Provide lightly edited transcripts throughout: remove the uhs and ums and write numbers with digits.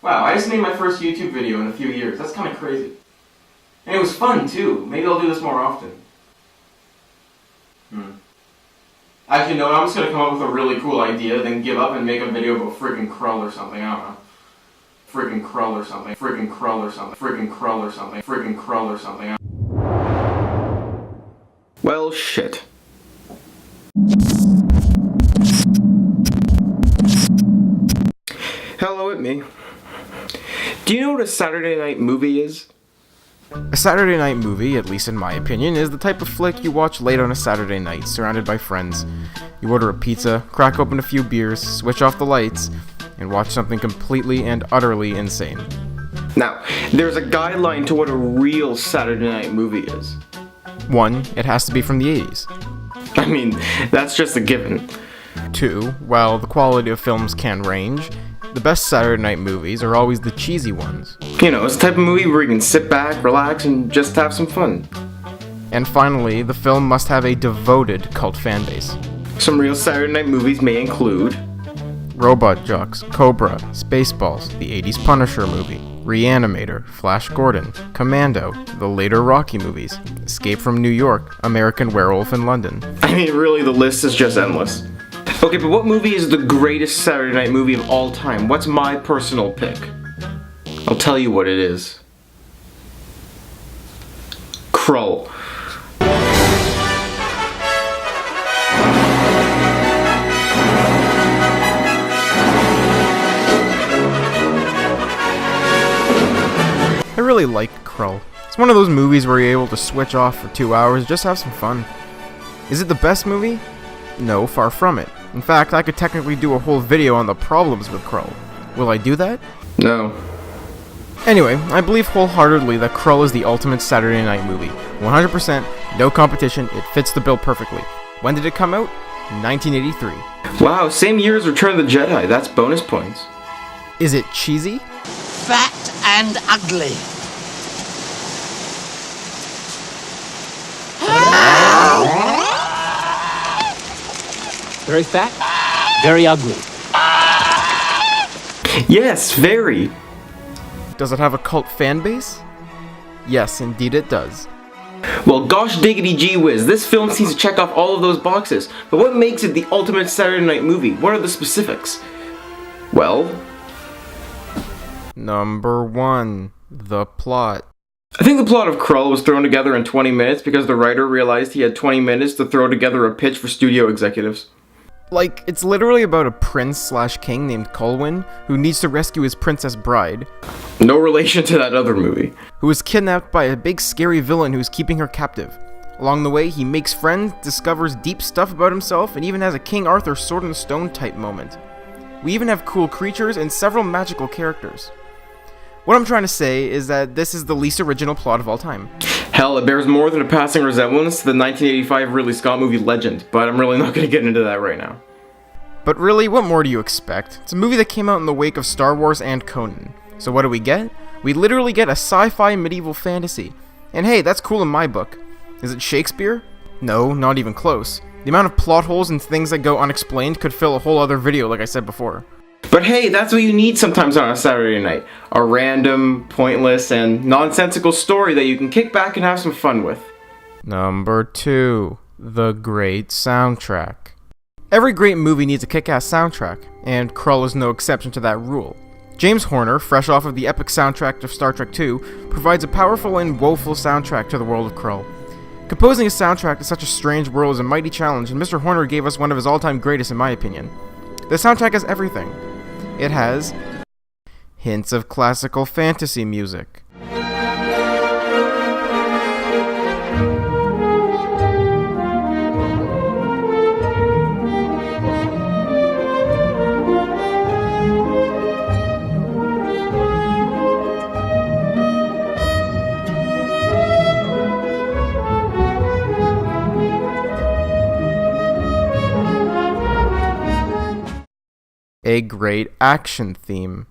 Wow, I just made my first YouTube video in a few years. That's kind of crazy. And it was fun, too. Maybe I'll do this more often. Actually, no, I'm just gonna come up with a really cool idea, then give up and make a video about friggin' Krull or something. I don't know. Friggin' Krull or something. Friggin' Krull or something. Friggin' Krull or something. Friggin' Krull or something. Well, shit. Hello, it's me. Do you know what a Saturday night movie is? A Saturday night movie, at least in my opinion, is the type of flick you watch late on a Saturday night, surrounded by friends. You order a pizza, crack open a few beers, switch off the lights, and watch something completely and utterly insane. Now, there's a guideline to what a real Saturday night movie is. 1. It has to be from the 80s. I mean, that's just a given. 2. While the quality of films can range, the best Saturday night movies are always the cheesy ones. You know, it's the type of movie where you can sit back, relax, and just have some fun. And finally, the film must have a devoted cult fan base. Some real Saturday night movies may include Robot Jocks, Cobra, Spaceballs, the 80s Punisher movie, Reanimator, Flash Gordon, Commando, the later Rocky movies, Escape from New York, American Werewolf in London. I mean, really, the list is just endless. Okay, but what movie is the greatest Saturday night movie of all time? What's my personal pick? I'll tell you what it is. Krull. I really like Krull. It's one of those movies where you're able to switch off for 2 hours, just have some fun. Is it the best movie? No, far from it. In fact, I could technically do a whole video on the problems with Krull. Will I do that? No. Anyway, I believe wholeheartedly that Krull is the ultimate Saturday night movie. 100%, no competition, it fits the bill perfectly. When did it come out? 1983. Wow, same year as Return of the Jedi, that's bonus points. Is it cheesy? Fat and ugly. Very fat, very ugly. Yes, very. Does it have a cult fan base? Yes, indeed it does. Well, gosh diggity gee whiz, this film seems to check off all of those boxes. But what makes it the ultimate Saturday night movie? What are the specifics? Well, Number 1. The plot. I think the plot of Krull was thrown together in 20 minutes because the writer realized he had 20 minutes to throw together a pitch for studio executives. Like, it's literally about a prince/king named Colwyn who needs to rescue his princess bride, No relation to that other movie. who is kidnapped by a big scary villain who is keeping her captive. Along the way, he makes friends, discovers deep stuff about himself, and even has a King Arthur Sword in the Stone type moment. We even have cool creatures and several magical characters. What I'm trying to say is that this is the least original plot of all time. Hell, it bears more than a passing resemblance to the 1985 Ridley Scott movie Legend, but I'm really not going to get into that right now. But really, what more do you expect? It's a movie that came out in the wake of Star Wars and Conan. So what do we get? We literally get a sci-fi medieval fantasy. And hey, that's cool in my book. Is it Shakespeare? No, not even close. The amount of plot holes and things that go unexplained could fill a whole other video like I said before. But hey, that's what you need sometimes on a Saturday night. A random, pointless, and nonsensical story that you can kick back and have some fun with. Number 2. The great soundtrack. Every great movie needs a kick-ass soundtrack, and Krull is no exception to that rule. James Horner, fresh off of the epic soundtrack of Star Trek II, provides a powerful and woeful soundtrack to the world of Krull. Composing a soundtrack to such a strange world is a mighty challenge, and Mr. Horner gave us one of his all-time greatest in my opinion. The soundtrack has everything. It has hints of classical fantasy music, a great action theme,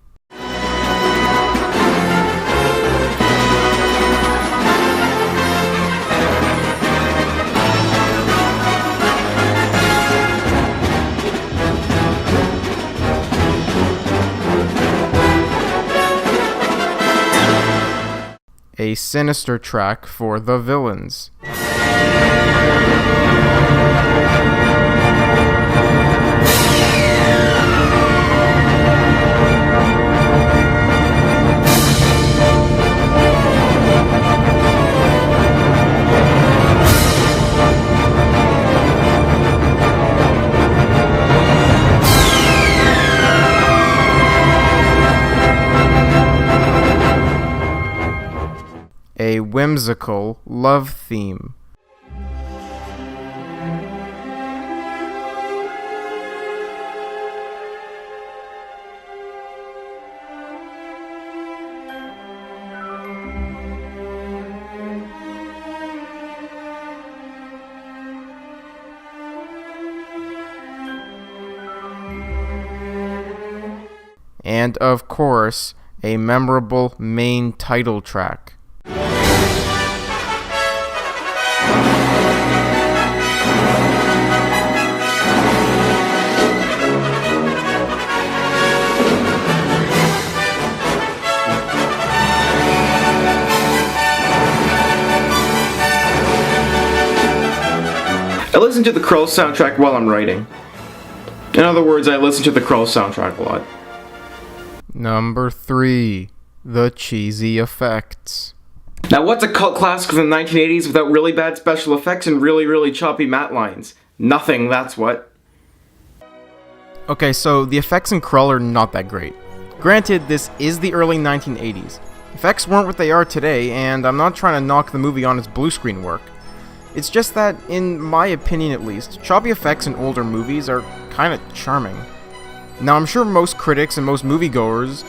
a sinister track for the villains. A whimsical love theme. And of course, a memorable main title track. I listen to the Krull soundtrack while I'm writing. In other words, I listen to the Krull soundtrack a lot. Number 3. The cheesy effects. Now what's a cult classic from the 1980s without really bad special effects and really choppy matte lines? Nothing, that's what. Okay, so the effects in Krull are not that great. Granted, this is the early 1980s. Effects weren't what they are today, and I'm not trying to knock the movie on its blue screen work. It's just that, in my opinion at least, choppy effects in older movies are kinda charming. Now, I'm sure most critics and most moviegoers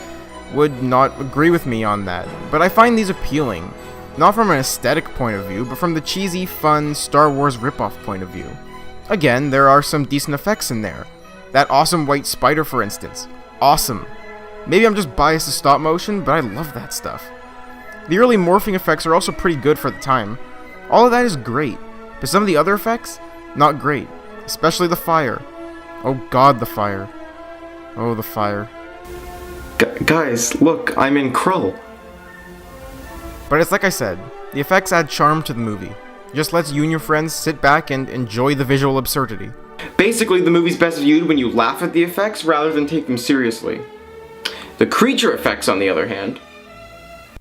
would not agree with me on that, but I find these appealing. Not from an aesthetic point of view, but from the cheesy, fun Star Wars ripoff point of view. Again, there are some decent effects in there. That awesome white spider, for instance. Awesome. Maybe I'm just biased to stop motion, but I love that stuff. The early morphing effects are also pretty good for the time. All of that is great, but some of the other effects, not great. Especially the fire. Oh god, the fire. Oh, the fire. Guys, look, I'm in Krull. But it's like I said, the effects add charm to the movie. It just lets you and your friends sit back and enjoy the visual absurdity. Basically, the movie's best viewed when you laugh at the effects rather than take them seriously. The creature effects, on the other hand.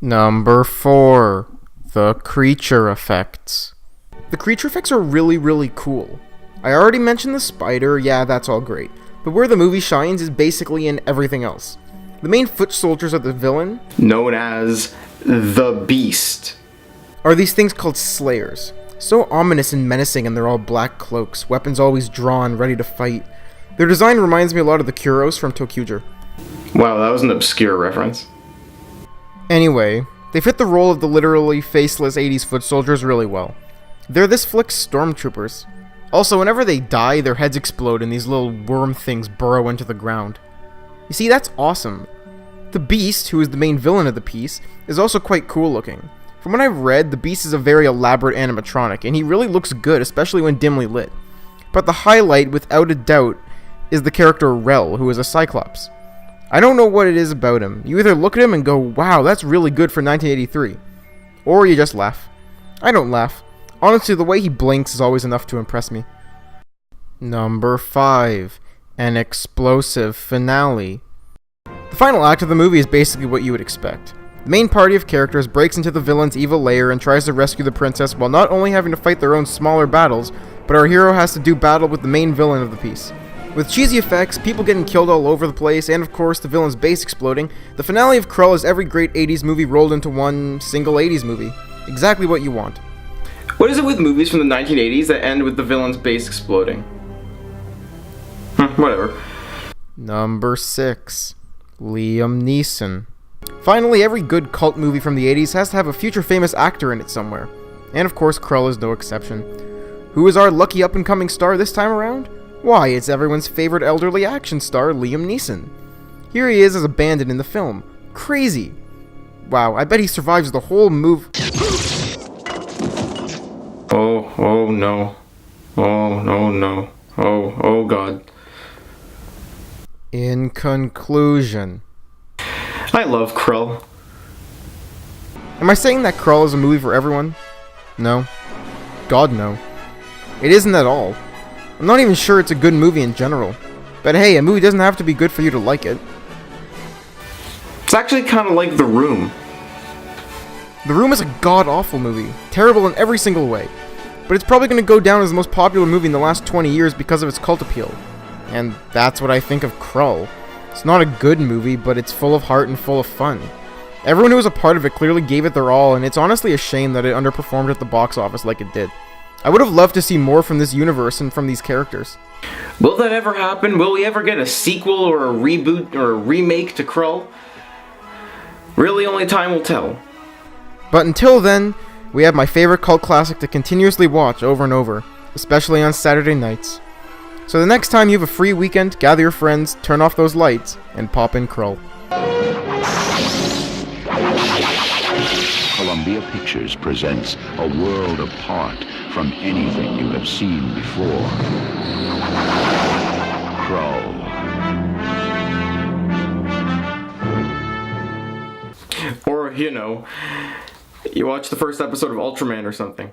Number 4. The creature effects. The creature effects are really cool. I already mentioned the spider, yeah, that's all great. But where the movie shines is basically in everything else. The main foot soldiers of the villain, known as the Beast, are these things called Slayers. So ominous and menacing, and they're all black cloaks, weapons always drawn, ready to fight. Their design reminds me a lot of the Kuros from Tokuger. Wow, that was an obscure reference. Anyway, they fit the role of the literally faceless 80s foot soldiers really well. They're this flick's stormtroopers. Also, whenever they die, their heads explode and these little worm things burrow into the ground. You see, that's awesome. The Beast, who is the main villain of the piece, is also quite cool looking. From what I've read, the Beast is a very elaborate animatronic, and he really looks good, especially when dimly lit. But the highlight, without a doubt, is the character Rel, who is a Cyclops. I don't know what it is about him. You either look at him and go, wow, that's really good for 1983. Or you just laugh. I don't laugh. Honestly, the way he blinks is always enough to impress me. Number 5. An explosive finale. The final act of the movie is basically what you would expect. The main party of characters breaks into the villain's evil lair and tries to rescue the princess while not only having to fight their own smaller battles, but our hero has to do battle with the main villain of the piece. With cheesy effects, people getting killed all over the place, and of course the villain's base exploding, the finale of Krull is every great 80s movie rolled into one single 80s movie. Exactly what you want. What is it with movies from the 1980s that end with the villain's base exploding? Whatever. Number 6. Liam Neeson. Finally, every good cult movie from the 80s has to have a future famous actor in it somewhere. And of course, Krull is no exception. Who is our lucky up-and-coming star this time around? Why, it's everyone's favorite elderly action star, Liam Neeson. Here he is as a bandit in the film. Crazy. Wow, I bet he survives the whole move. Oh no. Oh no. Oh god. In conclusion, I love Krull. Am I saying that Krull is a movie for everyone? No. God, no. It isn't at all. I'm not even sure it's a good movie in general. But hey, a movie doesn't have to be good for you to like it. It's actually kind of like The Room. The Room is a god-awful movie, terrible in every single way. But it's probably going to go down as the most popular movie in the last 20 years because of its cult appeal. And that's what I think of Krull. It's not a good movie, but it's full of heart and full of fun. Everyone who was a part of it clearly gave it their all, and it's honestly a shame that it underperformed at the box office like it did. I would have loved to see more from this universe and from these characters. Will that ever happen? Will we ever get a sequel or a reboot or a remake to Krull? Really, only time will tell. But until then, we have my favorite cult classic to continuously watch over and over, especially on Saturday nights. So the next time you have a free weekend, gather your friends, turn off those lights, and pop in Krull. Columbia Pictures presents a world apart from anything you have seen before. Krull. Or, you know, you watch the first episode of Ultraman or something.